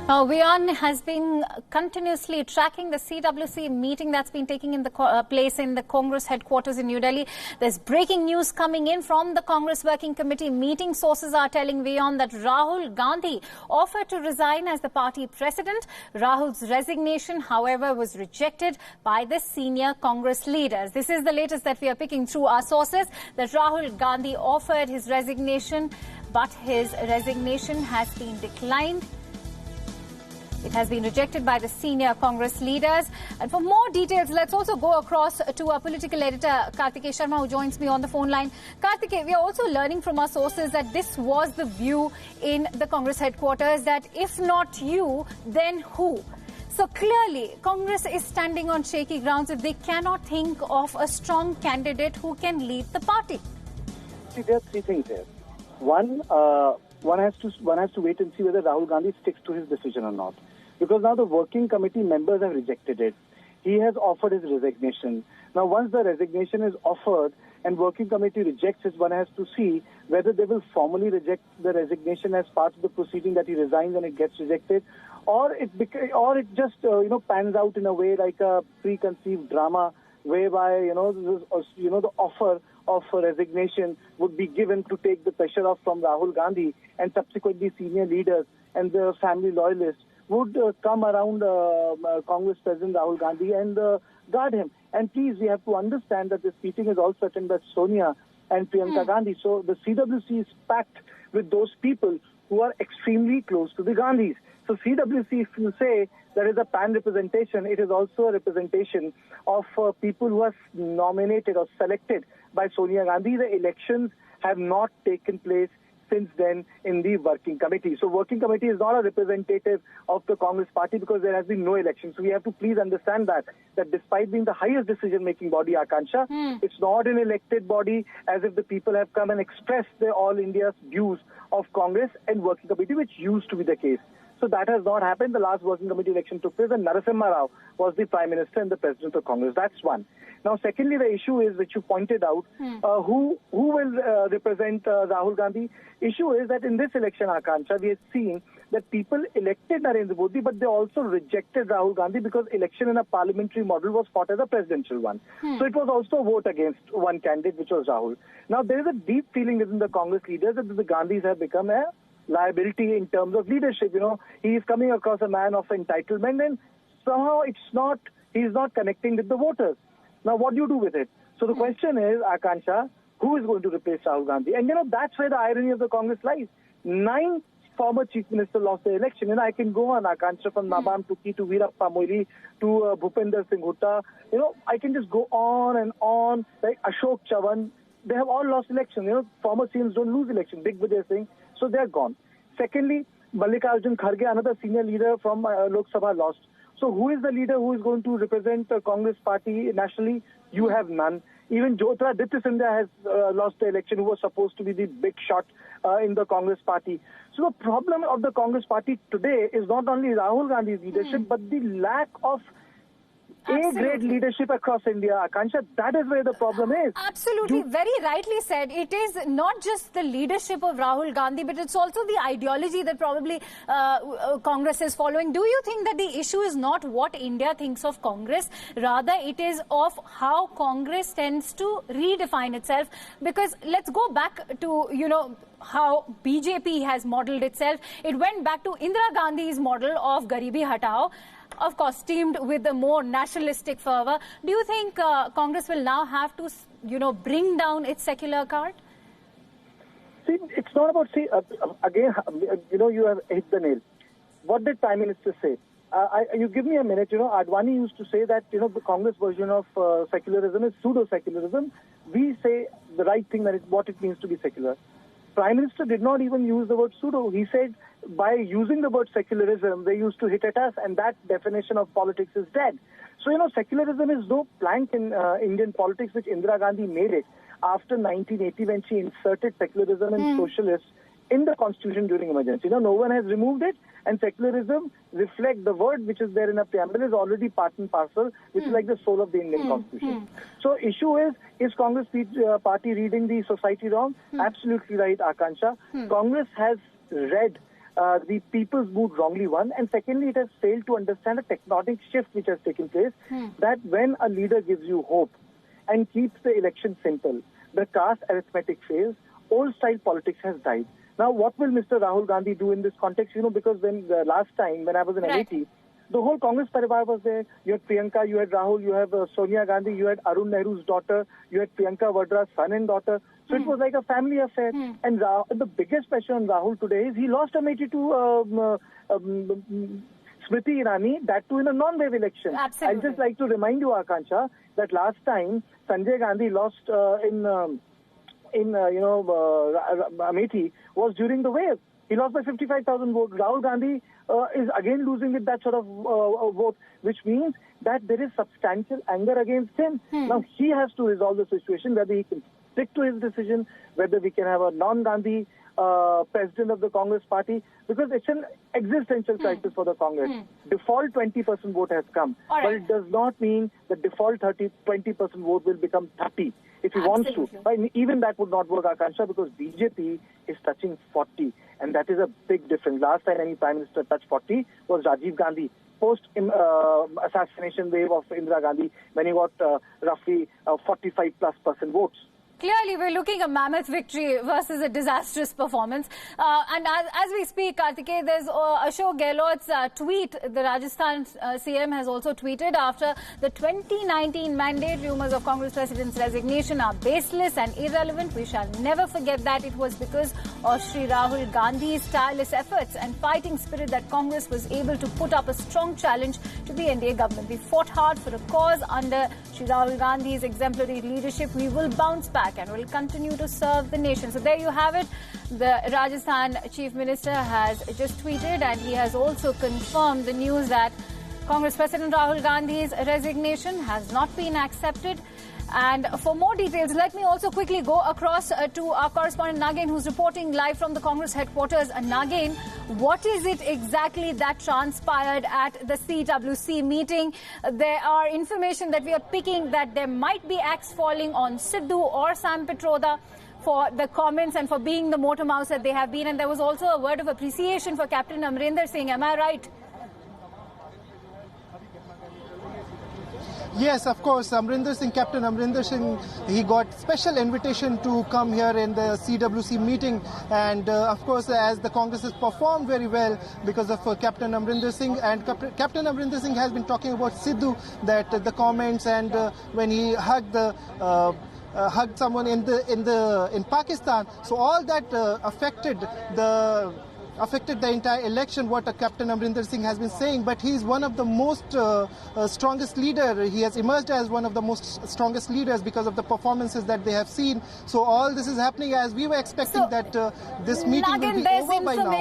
WION has been continuously tracking the CWC meeting that's been taking in place in the Congress headquarters in New Delhi. There's breaking news coming in from the Congress Working Committee meeting. Sources are telling WION that Rahul Gandhi offered to resign as the party president. Rahul's resignation, however, was rejected by the senior Congress leaders. This is the latest that we are picking through our sources, that Rahul Gandhi offered his resignation, but his resignation has been declined. It has been rejected by the senior Congress leaders. And for more details, let's also go across to our political editor, Karthikeya Sharma, who joins me on the phone line. Karthikeya, we are also learning from our sources that this was the view in the Congress headquarters, that if not you, then who? So clearly, Congress is standing on shaky grounds if they cannot think of a strong candidate who can lead the party. See, there are three things here. One has to wait and see whether Rahul Gandhi sticks to his decision or not. Because now the working committee members have rejected it. He has offered his resignation. Now, once the resignation is offered and working committee rejects it, one has to see whether they will formally reject the resignation as part of the proceeding, that he resigns and it gets rejected, or it just pans out in a way like a preconceived drama, whereby the offer of resignation would be given to take the pressure off from Rahul Gandhi, and subsequently senior leaders and the family loyalists would come around Congress President Rahul Gandhi and guard him. And please, we have to understand that this meeting is also attended by Sonia and Priyanka Gandhi. So the CWC is packed with those people who are extremely close to the Gandhis. So CWC, if you say there is a pan representation, it is also a representation of people who are nominated or selected by Sonia Gandhi. The elections have not taken place since then in the working committee. So working committee is not a representative of the Congress party because there has been no election. So we have to please understand that despite being the highest decision-making body, Akansha, it's not an elected body, as if the people have come and expressed their all India's views of Congress and working committee, which used to be the case. So that has not happened. The last working committee election took place and Narasimha Rao was the Prime Minister and the President of Congress. That's one. Now, secondly, the issue is, which you pointed out, who will represent Rahul Gandhi. Issue is that in this election, Akansha, we have seen that people elected Narendra Modi, but they also rejected Rahul Gandhi because election in a parliamentary model was fought as a presidential one. So it was also a vote against one candidate, which was Rahul. Now, there is a deep feeling within the Congress leaders that the Gandhis have become a liability in terms of leadership. He is coming across a man of entitlement, and somehow he is not connecting with the voters. Now, what do you do with it? So the question is, Akansha, who is going to replace Rahul Gandhi? And that's where the irony of the Congress lies. 9 former chief ministers lost the election. I can go on, Akansha, from Nabam Tuki to Veerappa Moily to Bhupender Singh Hutta. I can just go on and on, like Ashok Chavan. They have all lost election. Former CMs don't lose election. Big Vijay Singh. So they are gone. Secondly, Mallikarjun Kharge, another senior leader from Lok Sabha, lost. So who is the leader who is going to represent the Congress party nationally? You have none. Even Jyotiraditya Scindia has lost the election, who was supposed to be the big shot in the Congress party. So the problem of the Congress party today is not only Rahul Gandhi's leadership, but the lack of A-grade leadership across India, Akansha. That is where the problem is. Absolutely. Very rightly said. It is not just the leadership of Rahul Gandhi, but it's also the ideology that probably Congress is following. Do you think that the issue is not what India thinks of Congress? Rather, it is of how Congress tends to redefine itself. Because let's go back to, how BJP has modeled itself. It went back to Indira Gandhi's model of Garibi Hatao, of course, teamed with the more nationalistic fervor. Do you think Congress will now have to, bring down its secular card? See, it's not about, again, you have hit the nail. What did Prime Minister say? You give me a minute, Advani used to say that, the Congress version of secularism is pseudo-secularism. We say the right thing, what it means to be secular. Prime Minister did not even use the word pseudo. He said by using the word secularism, they used to hit at us, and that definition of politics is dead. So, secularism is no plank in Indian politics, which Indira Gandhi made it after 1980 when she inserted secularism and socialists in the constitution during emergency. No one has removed it, and secularism reflects the word which is there in a preamble is already part and parcel, which is like the soul of the Indian constitution. So issue is Congress party reading the society wrong? Absolutely right, Akansha. Congress has read the people's mood wrongly won, and secondly, it has failed to understand a tectonic shift which has taken place, that when a leader gives you hope and keeps the election simple, the caste arithmetic fails, old-style politics has died. Now, what will Mr. Rahul Gandhi do in this context? Because when the last time, when I was in Amity, the whole Congress parivar was there. You had Priyanka, you had Rahul, you have Sonia Gandhi, you had Arun Nehru's daughter, you had Priyanka Vadra's son and daughter. So it was like a family affair. And the biggest pressure on Rahul today is he lost Amity to Smriti Irani, that too in a non-wave election. Absolutely. I'd just like to remind you, Akansha, that last time Sanjay Gandhi lost in Amethi was during the wave. He lost by 55,000 votes. Rahul Gandhi is again losing with that sort of vote, which means that there is substantial anger against him. Now he has to resolve the situation, whether he can stick to his decision, whether we can have a non-Gandhi president of the Congress party, because it's an existential crisis for the Congress. Default 20% vote has come, but it does not mean the default 20% vote will become 30 if he wants to. But even that would not work, Akansha, because BJP is touching 40, and that is a big difference. Last time any Prime Minister touched 40 was Rajiv Gandhi, post-assassination wave of Indira Gandhi, when he got roughly 45+% votes. Clearly, we're looking at a mammoth victory versus a disastrous performance. And as we speak, Kartikeya, there's Ashok Gehlot's tweet. The Rajasthan CM has also tweeted, after the 2019 mandate, rumors of Congress President's resignation are baseless and irrelevant. We shall never forget that it was because of Shri Rahul Gandhi's tireless efforts and fighting spirit that Congress was able to put up a strong challenge to the NDA government. We fought hard for a cause under Shri Rahul Gandhi's exemplary leadership. We will bounce back and will continue to serve the nation. So there you have it. The Rajasthan Chief Minister has just tweeted, and he has also confirmed the news that Congress President Rahul Gandhi's resignation has not been accepted. And for more details, let me also quickly go across to our correspondent Nagin, who's reporting live from the Congress headquarters. Nagin, what is it exactly that transpired at the CWC meeting? There are information that we are picking that there might be axe falling on Sidhu or Sam Pitroda for the comments and for being the motor mouse that they have been. And there was also a word of appreciation for Captain Amrinder Singh. Am I right? Yes, of course. Captain Amrinder Singh, he got special invitation to come here in the CWC meeting. And of course, as the Congress has performed very well because of Captain Amrinder Singh. And Captain Amrinder Singh has been talking about Sidhu, that the comments and when he hugged someone in Pakistan. So all that affected the entire election, what Captain Amrinder Singh has been saying. But he is one of the most strongest leader. He has emerged as one of the most strongest leaders because of the performances that they have seen. So all this is happening as we were expecting that this meeting will be over by now. But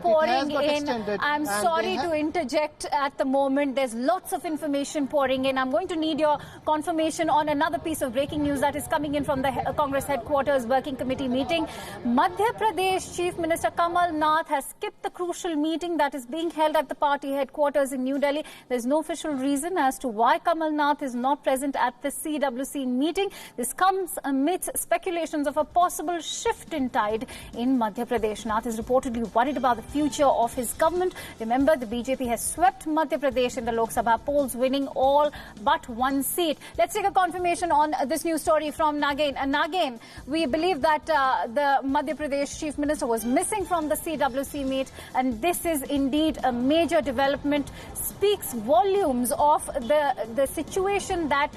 it has got extended. I'm sorry to interject at the moment. There's lots of information pouring in. I'm going to need your confirmation on another piece of breaking news that is coming in from the Congress headquarters working committee meeting. Madhya Pradesh Chief Minister Kamal Nath has skipped the crucial meeting that is being held at the party headquarters in New Delhi. There's no official reason as to why Kamal Nath is not present at the CWC meeting. This comes amidst speculations of a possible shift in tide in Madhya Pradesh. Nath is reportedly worried about the future of his government. Remember, the BJP has swept Madhya Pradesh in the Lok Sabha polls, winning all but one seat. Let's take a confirmation on this news story from Nagin. Nagin, we believe that the Madhya Pradesh Chief Minister was missing from the CWC meet, and this is indeed a major development, speaks volumes of the situation that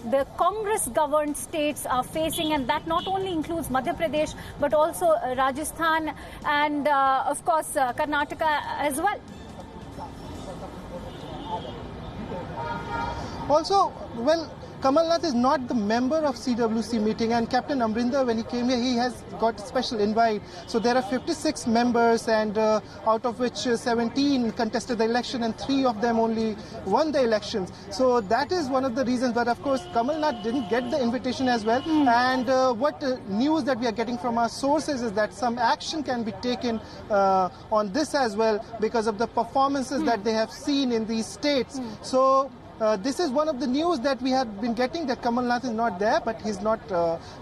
the Congress-governed states are facing, and that not only includes Madhya Pradesh but also Rajasthan and of course Karnataka as well. Also, well, Kamal Nath is not the member of CWC meeting, and Captain Amrinder, when he came here, he has got a special invite. So there are 56 members, and out of which 17 contested the election, and 3 of them only won the elections. So that is one of the reasons. But of course, Kamal Nath didn't get the invitation as well. And what news that we are getting from our sources is that some action can be taken on this as well because of the performances that they have seen in these states. So this is one of the news that we have been getting, that Kamal Nath is not there, but he's not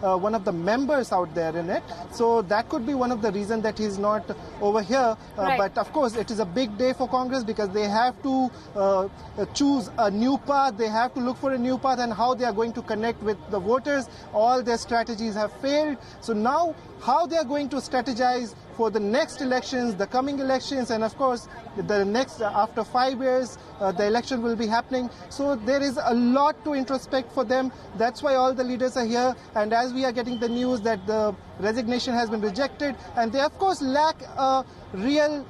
one of the members out there in it. So that could be one of the reasons that he's not over here. Right. But of course, it is a big day for Congress because they have to choose a new path. They have to look for a new path and how they are going to connect with the voters. All their strategies have failed. So now how they are going to strategize for the next elections, the coming elections, and of course, the next, after 5 years, the election will be happening. So there is a lot to introspect for them. That's why all the leaders are here. And as we are getting the news that the resignation has been rejected, and they of course lack a real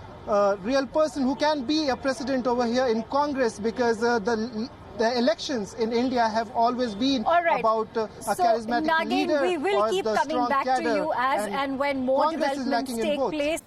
person who can be a president over here in Congress, because the elections in India have always been about a charismatic leader. We will keep coming back to you as and when more developments take place.